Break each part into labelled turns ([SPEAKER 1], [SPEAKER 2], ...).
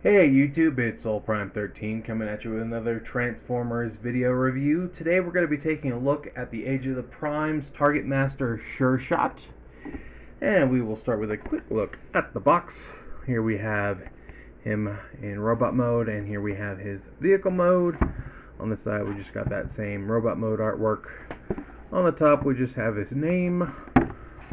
[SPEAKER 1] Hey YouTube, it's Prime13 coming at you with another Transformers video review. Today we're going to be taking a look at the Age of the Primes Target Master Sure Shot. And we will start with a quick look at the box. Here we have him in robot mode, and here we have his vehicle mode. On the side we just got that same robot mode artwork. On the top we just have his name.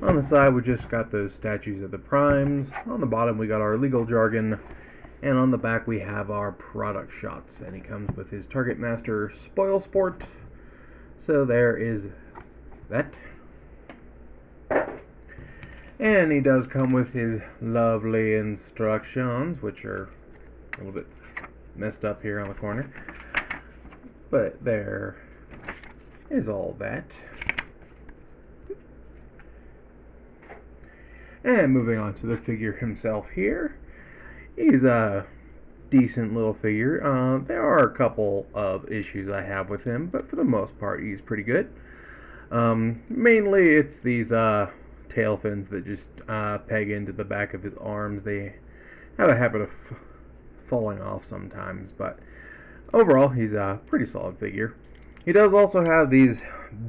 [SPEAKER 1] On the side we just got those statues of the Primes. On the bottom we got our legal jargon. And on the back we have our product shots, and he comes with his Target Master Spoil Sport. So there is that. And he does come with his lovely instructions, which are a little bit messed up here on the corner. But there is all that. And moving on to the figure himself here. He's a decent little figure. There are a couple of issues I have with him, but for the most part, he's pretty good. Mainly, it's these tail fins that just peg into the back of his arms. They have a habit of falling off sometimes, but overall, he's a pretty solid figure. He does also have these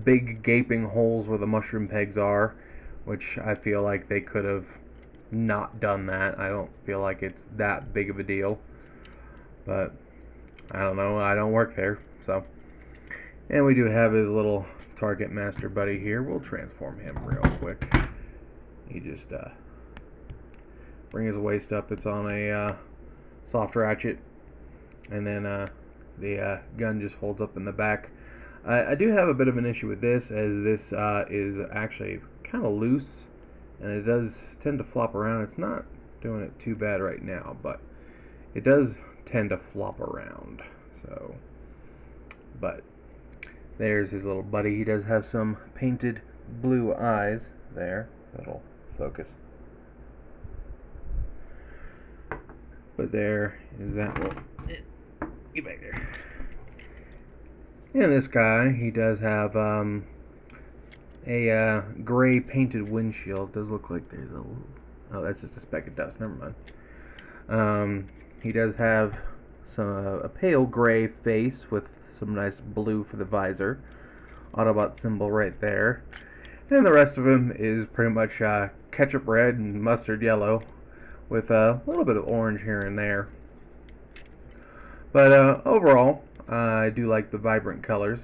[SPEAKER 1] big gaping holes where the mushroom pegs are, which I feel like they could have not done that. I don't feel like it's that big of a deal, but I don't know, I don't work there. So, and we do have his little Target Master buddy here. We'll transform him real quick. He just bring his waist up. It's on a soft ratchet, and then the gun just folds up in the back. I do have a bit of an issue with this, as this is actually kind of loose, and it does tend to flop around. It's not doing it too bad right now, but it does tend to flop around. So, but there's his little buddy. He does have some painted blue eyes there. That'll focus. But there is that little. Get back there. And this guy, he does have a gray painted windshield. Does look like there's a... Oh, that's just a speck of dust. Never mind. He does have a pale gray face with some nice blue for the visor. Autobot symbol right there. And the rest of him is pretty much ketchup red and mustard yellow, with a little bit of orange here and there. But overall, I do like the vibrant colors.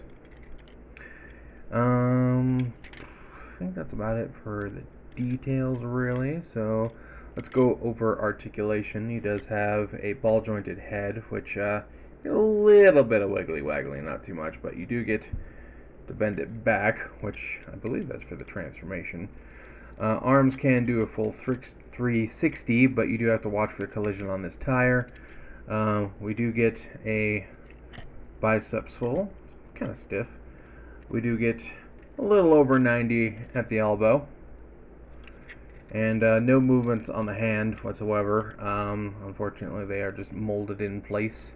[SPEAKER 1] I think that's about it for the details, really. So let's go over articulation. He does have a ball jointed head, which a little bit of wiggly waggly, not too much, but you do get to bend it back, which I believe that's for the transformation. Arms can do a full 360, but you do have to watch for the collision on this tire. We do get a bicep swivel. It's kind of stiff. We do get a little over 90 at the elbow, and no movement on the hand whatsoever. Unfortunately, they are just molded in place.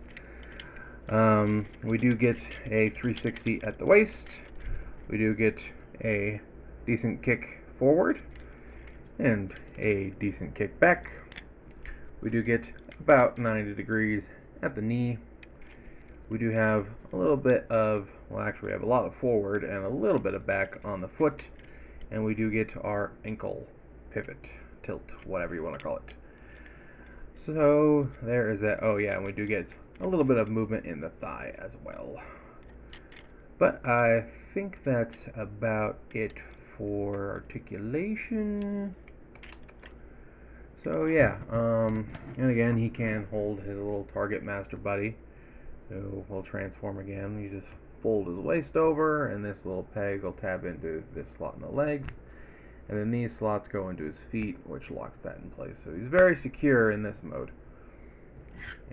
[SPEAKER 1] We do get a 360 at the waist. We do get a decent kick forward and a decent kick back. We do get about 90 degrees at the knee. We do have a little bit of, well, actually we have a lot of forward and a little bit of back on the foot, and we do get our ankle pivot, tilt, whatever you want to call it. So there is that. Oh yeah, and we do get a little bit of movement in the thigh as well. But I think that's about it for articulation. So yeah, and again, he can hold his little Target Master buddy. So we'll transform again. You just fold his waist over, and this little peg will tab into this slot in the legs, and then these slots go into his feet, which locks that in place. So he's very secure in this mode.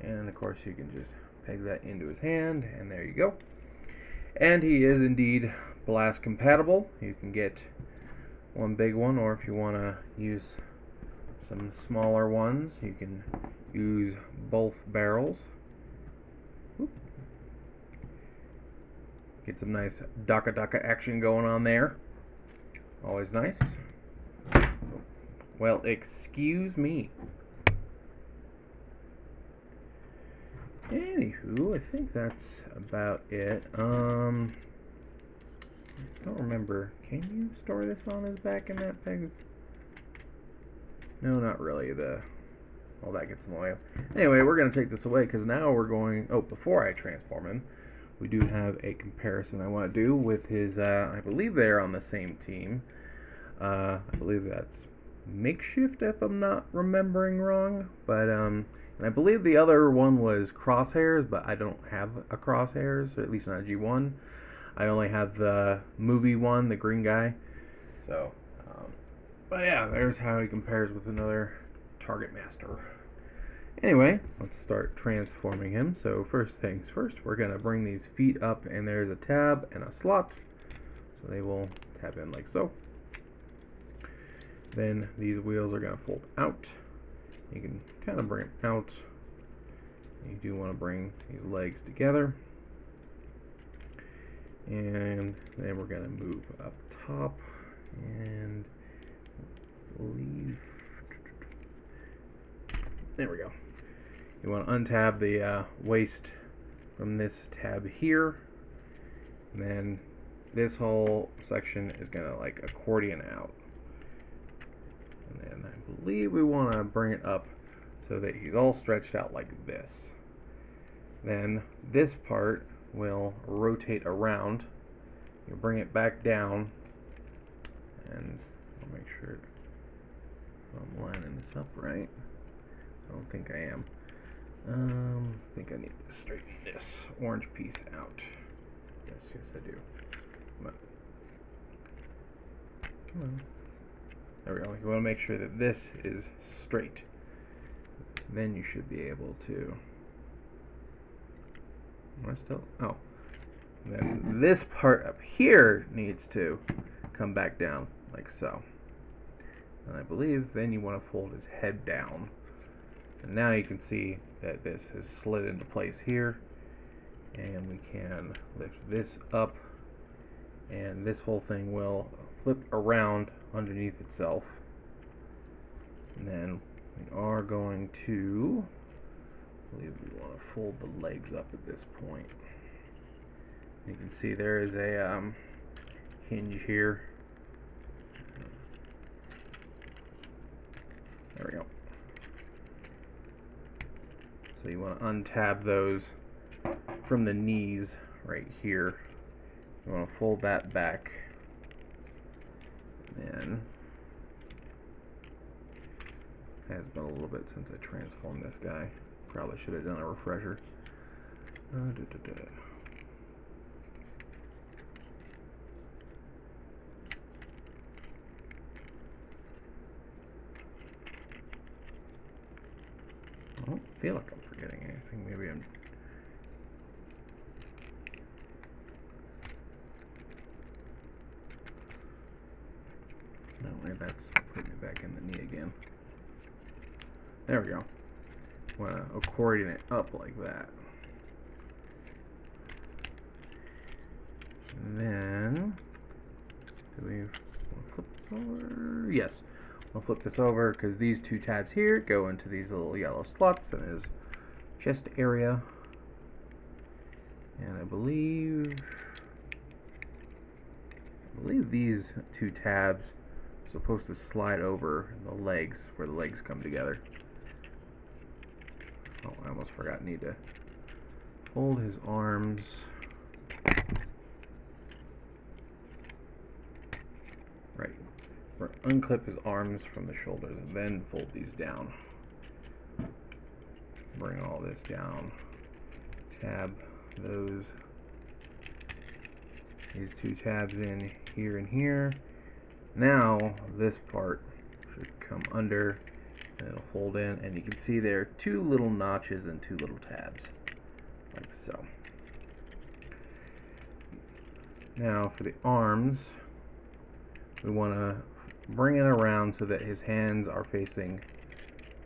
[SPEAKER 1] And of course you can just peg that into his hand, and there you go. And he is indeed blast compatible. You can get one big one, or if you want to use some smaller ones, you can use both barrels. Get some nice Daka action going on there. Always nice. Well, excuse me. do, I think that's about it. I don't remember. Can you store this on his back in that thing? No, not really. All that gets in the way. Anyway, we're going to take this away because now we're going... Oh, before I transform him, we do have a comparison I want to do with his... I believe they're on the same team. I believe that's Makeshift, if I'm not remembering wrong. But, and I believe the other one was Crosshairs, but I don't have a Crosshairs, or at least not a G1. I only have the movie one, the green guy. So, but yeah, there's how he compares with another Target Master. Anyway, let's start transforming him. So first things first, we're going to bring these feet up, and there's a tab and a slot. So they will tab in like so. Then these wheels are going to fold out. You can kind of bring them out. You do want to bring these legs together. And then we're going to move up top and leave. There we go. You want to untab the waist from this tab here. And then this whole section is going to like accordion out. And then I believe we want to bring it up so that he's all stretched out like this. Then this part will rotate around. You bring it back down, and I'll make sure I'm lining this up right. I don't think I am. I think I need to straighten this orange piece out. Yes, I do. Come on. There we go. You want to make sure that this is straight. Then you should be able to... Am I still? Oh. Then this part up here needs to come back down like so. And I believe then you want to fold his head down. And now you can see that this has slid into place here. And we can lift this up. And this whole thing will flip around underneath itself. And then we are going to... I believe we want to fold the legs up at this point. You can see there is a hinge here. There we go. So you want to untab those from the knees right here. You want to fold that back. And it has been a little bit since I transformed this guy. Probably should have done a refresher. I don't feel like I'm forgetting anything. Maybe I'm... No, that's putting me back in the knee again. There we go. Want to accordion it up like that. And then, do we want to flip this over? Yes. I'll flip this over because these two tabs here go into these little yellow slots in his chest area. And I believe these two tabs are supposed to slide over the legs where the legs come together. Oh, I almost forgot. Need to fold his arms. Right. Unclip his arms from the shoulders and then fold these down. Bring all this down. Tab these two tabs in here and here. Now this part should come under and it'll fold in, and you can see there are two little notches and two little tabs like so. Now for the arms, we want to bring it around so that his hands are facing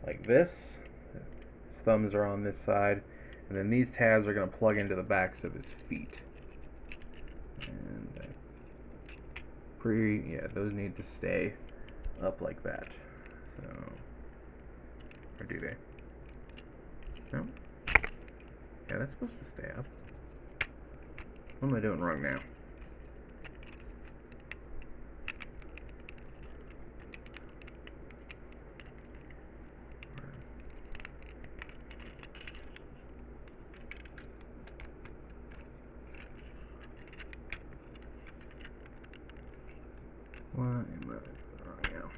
[SPEAKER 1] like this. His thumbs are on this side, and then these tabs are going to plug into the backs of his feet. And yeah, those need to stay up like that. So, or do they? No? Yeah, that's supposed to stay up. What am I doing wrong now? What am I doing wrong now?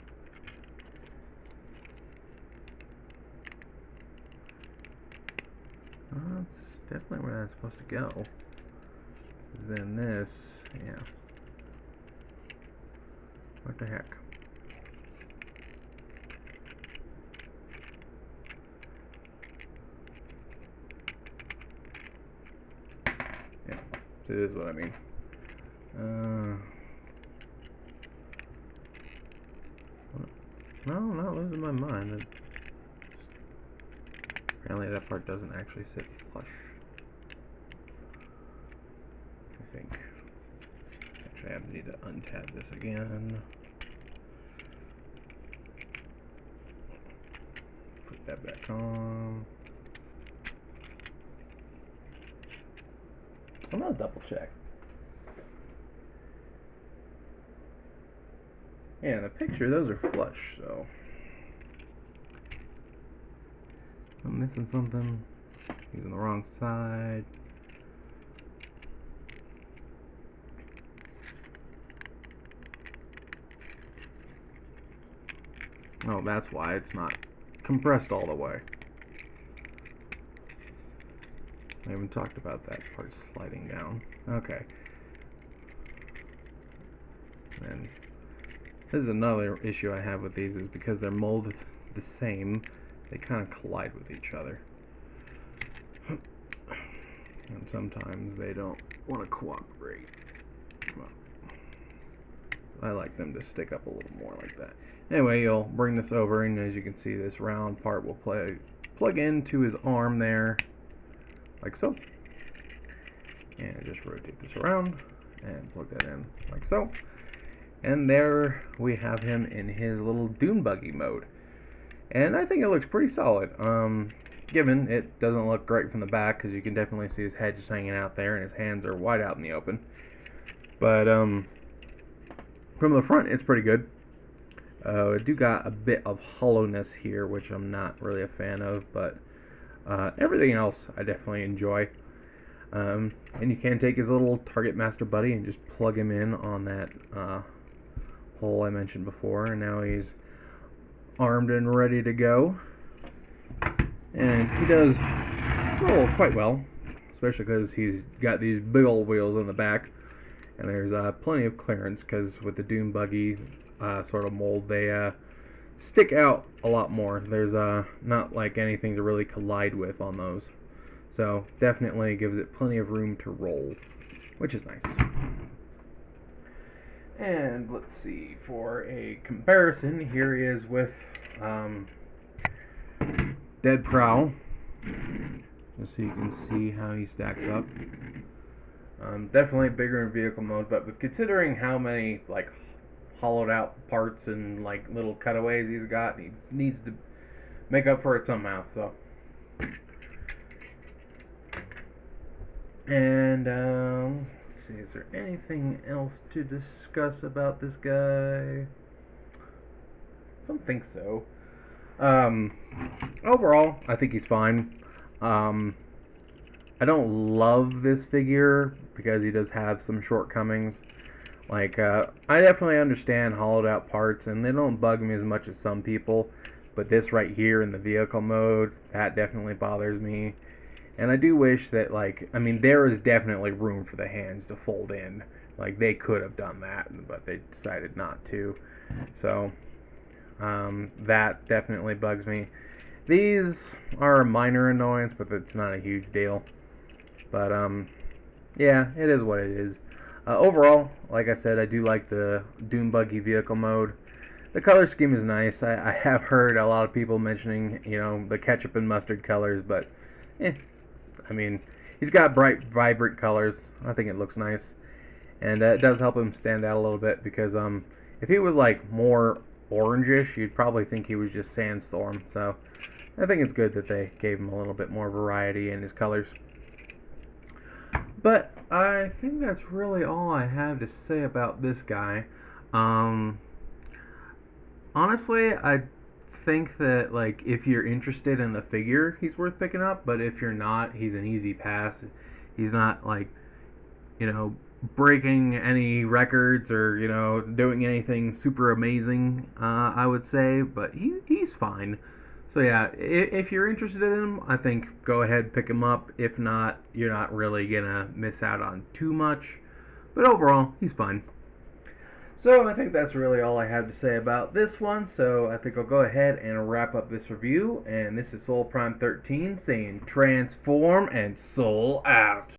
[SPEAKER 1] That's definitely where that's supposed to go. Then this, yeah. What the heck? Yeah, it is what I mean. No, I'm not losing my mind. Apparently that part doesn't actually sit flush. I think. Actually, I need to untab this again. Put that back on. I'm gonna double check. Yeah, in the picture, those are flush, so. I'm missing something. Using the wrong side. Oh, that's why it's not compressed all the way. I haven't talked about that part sliding down. Okay. And this is another issue I have with these, is because they're molded the same, they kind of collide with each other. And sometimes they don't want to cooperate. Well, I like them to stick up a little more like that. Anyway, you'll bring this over, and as you can see, this round part will plug into his arm there, like so. And just rotate this around and plug that in like so. And there we have him in his little dune buggy mode. And I think it looks pretty solid. Given it doesn't look great from the back, because you can definitely see his head just hanging out there and his hands are wide out in the open. But from the front, it's pretty good. I do got a bit of hollowness here, which I'm not really a fan of, but everything else I definitely enjoy. And you can take his little Target Master Buddy and just plug him in on that hole I mentioned before, and now he's armed and ready to go. And he does roll quite well, especially because he's got these big old wheels on the back, and there's plenty of clearance, because with the dune buggy sort of mold, they stick out a lot more. There's not like anything to really collide with on those, so definitely gives it plenty of room to roll, which is nice. And let's see, for a comparison, here he is with Dead Prowl, just so you can see how he stacks up. Definitely bigger in vehicle mode, but with considering how many like hollowed out parts and like little cutaways he's got, he needs to make up for it somehow. So, and let's see, is there anything else to discuss about this guy? I don't think so. Overall, I think he's fine. I don't love this figure because he does have some shortcomings. Like, I definitely understand hollowed out parts, and they don't bug me as much as some people. But this right here in the vehicle mode, that definitely bothers me. And I do wish that, like, I mean, there is definitely room for the hands to fold in. Like, they could have done that, but they decided not to. So, that definitely bugs me. These are a minor annoyance, but it's not a huge deal. But, yeah, it is what it is. Overall, like I said, I do like the dune buggy vehicle mode. The color scheme is nice. I have heard a lot of people mentioning, you know, the ketchup and mustard colors, but, I mean, he's got bright, vibrant colors. I think it looks nice. And it does help him stand out a little bit, because if he was, like, more orangish, you'd probably think he was just Sandstorm. So, I think it's good that they gave him a little bit more variety in his colors. But I think that's really all I have to say about this guy. Um, Honestly, I think that like if you're interested in the figure, he's worth picking up. But if you're not, he's an easy pass. He's not like breaking any records or doing anything super amazing. I would say, but he's fine. So yeah, if you're interested in him, I think go ahead pick him up. If not, you're not really gonna miss out on too much. But overall, he's fine. So I think that's really all I have to say about this one. So I think I'll go ahead and wrap up this review. And this is Soul Prime 13 saying transform and soul out.